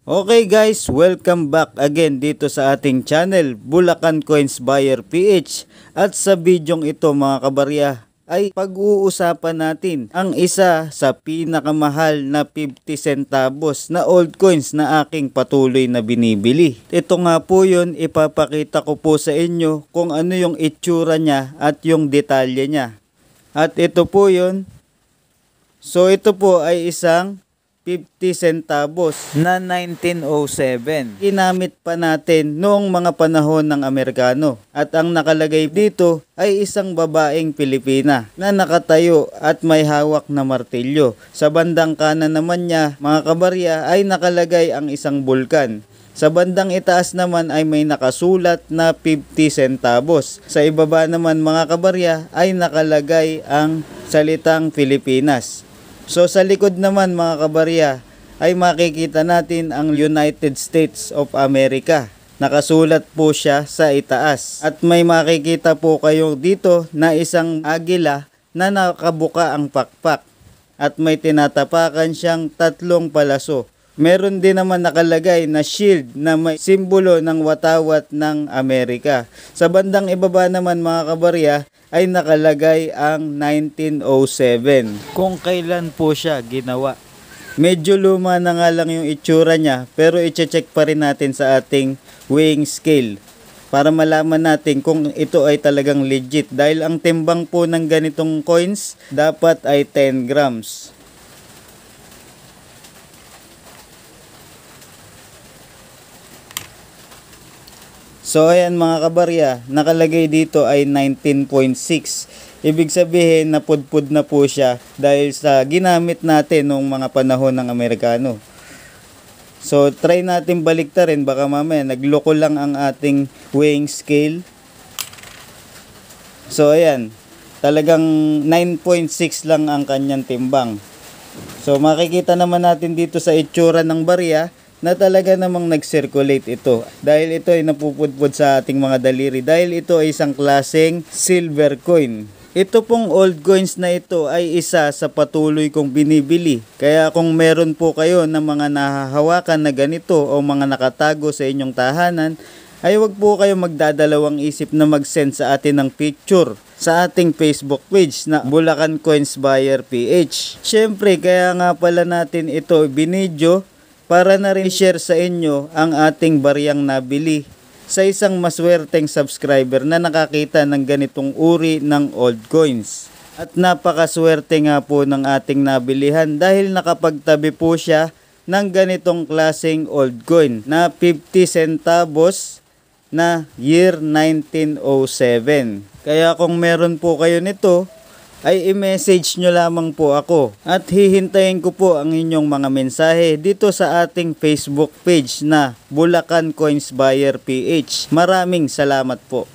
Okay guys, welcome back again dito sa ating channel, Bulacan Coins Buyer PH. At sa bidyong ito mga kabarya ay pag-uusapan natin ang isa sa pinakamahal na 50 centavos na old coins na aking patuloy na binibili. Ito nga po yun, ipapakita ko po sa inyo kung ano yung itsura niya at yung detalye niya. At ito po yun. So ito po ay isang 50 centavos na 1907. Ginamit pa natin noong mga panahon ng Amerikano. At ang nakalagay dito ay isang babaeng Pilipina na nakatayo at may hawak na martilyo. Sa bandang kanan naman niya, mga kabarya, ay nakalagay ang isang bulkan. Sa bandang itaas naman ay may nakasulat na 50 centavos. Sa ibaba naman mga kabarya ay nakalagay ang salitang Pilipinas. So sa likod naman mga kabarya ay makikita natin ang United States of America. Nakasulat po siya sa itaas. At may makikita po kayo dito na isang agila na nakabuka ang pakpak. At may tinatapakan siyang tatlong palaso. Meron din naman nakalagay na shield na may simbolo ng watawat ng Amerika. Sa bandang ibaba naman mga kabarya ay nakalagay ang 1907. Kung kailan po siya ginawa. Medyo luma na nga lang yung itsura niya pero i-check pa rin natin sa ating weighing scale para malaman natin kung ito ay talagang legit. Dahil ang timbang po ng ganitong coins dapat ay 10 grams. So ayan mga kabarya, nakalagay dito ay 19.6. Ibig sabihin napudpud na po siya dahil sa ginamit natin noong mga panahon ng Amerikano. So try natin baliktarin, baka mamaya nagloko lang ang ating weighing scale. So ayan, talagang 9.6 lang ang kanyang timbang. So makikita naman natin dito sa itsura ng barya na talaga namang nag-circulate ito dahil ito ay napupudpud sa ating mga daliri dahil ito ay isang klaseng silver coin. Ito pong old coins na ito ay isa sa patuloy kong binibili. Kaya kung meron po kayo ng mga nahahawakan na ganito o mga nakatago sa inyong tahanan, ay wag po kayo magdadalawang isip na mag-send sa atin ng picture sa ating Facebook page na Bulacan Coins Buyer PH. Syempre kaya nga pala natin ito binidyo para na rin share sa inyo ang ating baryang nabili sa isang maswerteng subscriber na nakakita ng ganitong uri ng old coins. At napakaswerte nga po ng ating nabilihan dahil nakapagtabi po siya ng ganitong klaseng old coin na 50 centavos na year 1907. Kaya kung meron po kayo nito, ay i-message nyo lamang po ako at hihintayin ko po ang inyong mga mensahe dito sa ating Facebook page na Bulacan Coins Buyer PH. Maraming salamat po.